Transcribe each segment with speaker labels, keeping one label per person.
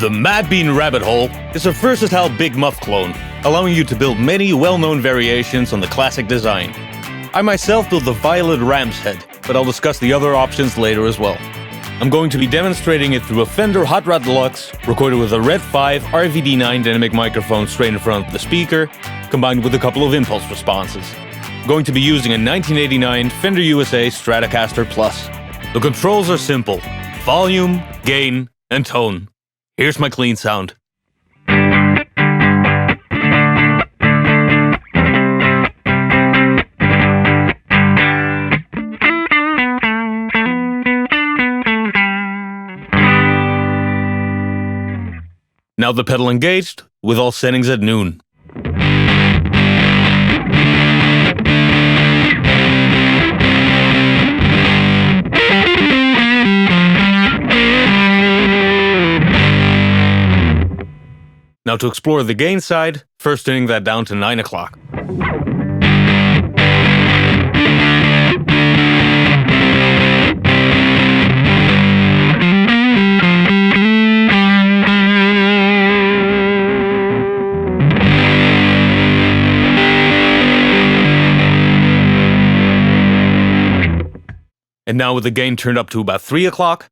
Speaker 1: The Madbean rabbit hole is a versatile Big Muff clone, allowing you to build many well-known variations on the classic design. I myself built the Violet Ram's Head, but I'll discuss the other options later as well. I'm going to be demonstrating it through a Fender Hot Rod Deluxe, recorded with a Red 5 RVD9 dynamic microphone straight in front of the speaker, combined with a couple of impulse responses. I'm going to be using a 1989 Fender USA Stratocaster Plus. The controls are simple: volume, gain, and tone. Here's my clean sound. Now the pedal engaged, with all settings at noon. Now to explore the gain side, first turning that down to 9 o'clock. And now with the gain turned up to about 3 o'clock.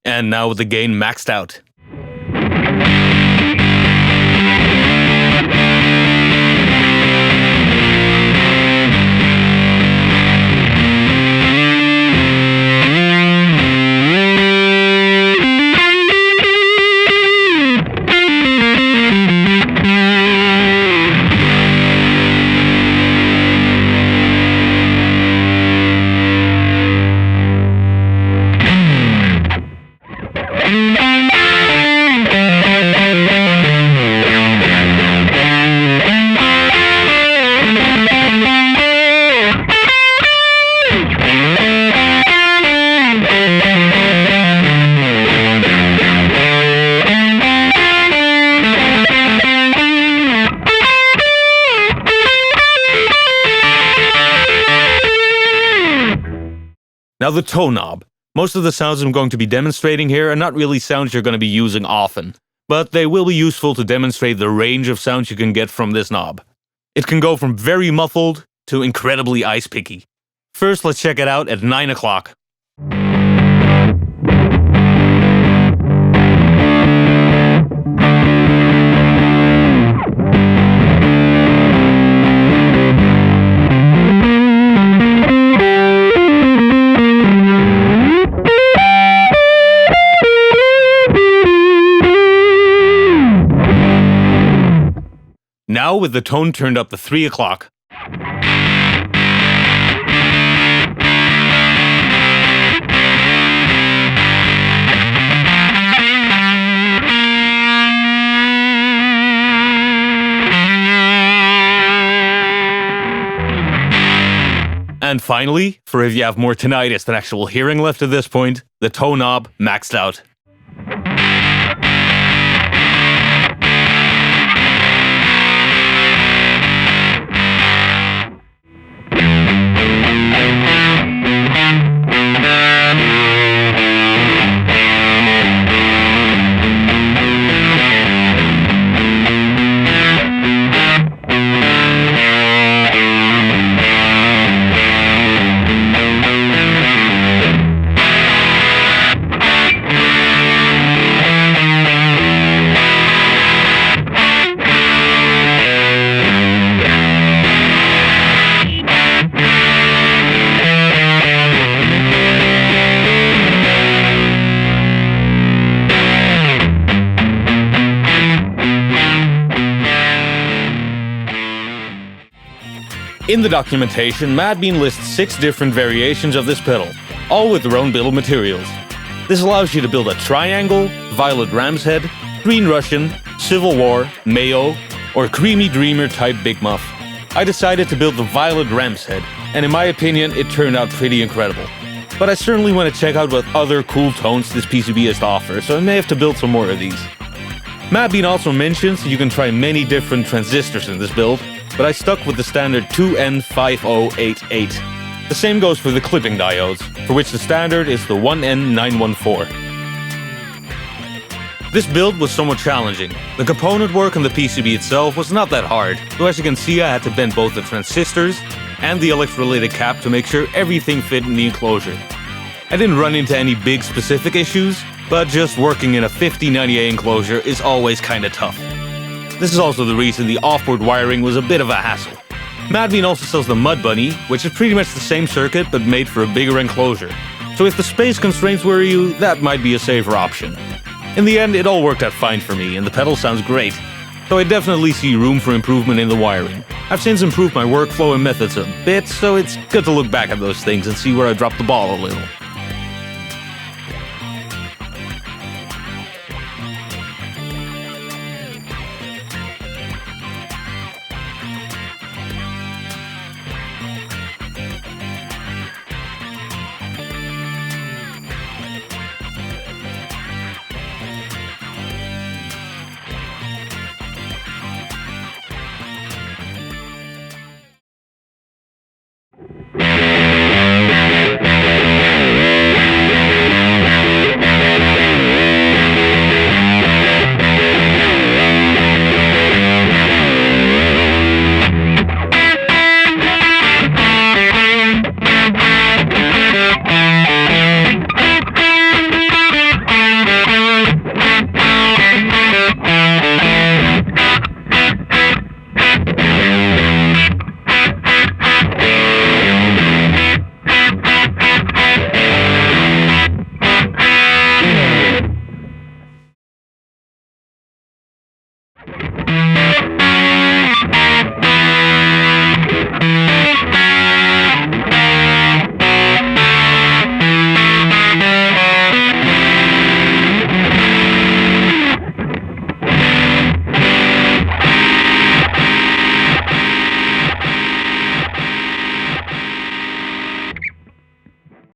Speaker 1: And now with the gain maxed out. Now the toe knob. Most of the sounds I'm going to be demonstrating here are not really sounds you're going to be using often, but they will be useful to demonstrate the range of sounds you can get from this knob. It can go from very muffled to incredibly ice-picky. First, let's check it out at 9 o'clock. Now with the tone turned up to 3 o'clock. And finally, for if you have more tinnitus than actual hearing left at this point, the toe knob maxed out. In the documentation, Madbean lists 6 different variations of this pedal, all with their own bill of materials. This allows you to build a triangle, Violet Ram's Head, Green Russian, Civil War, Mayo, or Creamy Dreamer type Big Muff. I decided to build the Violet Ram's Head, and in my opinion, it turned out pretty incredible. but I certainly want to check out what other cool tones this PCB has to offer, so I may have to build some more of these. Madbean also mentions that you can try many different transistors in this build, but I stuck with the standard 2N5088. The same goes for the clipping diodes, for which the standard is the 1N914. This build was somewhat challenging. The component work on the PCB itself was not that hard, though as you can see I had to bend both the transistors and the electrolytic cap to make sure everything fit in the enclosure. I didn't run into any big specific issues, but just working in a 5090A enclosure is always kinda tough. This is also the reason the off-board wiring was a bit of a hassle. Madbean also sells the Mud Bunny, which is pretty much the same circuit but made for a bigger enclosure. So if the space constraints worry you, that might be a safer option. In the end, it all worked out fine for me, and the pedal sounds great. Though I definitely see room for improvement in the wiring. I've since improved my workflow and methods a bit, so it's good to look back at those things and see where I dropped the ball a little.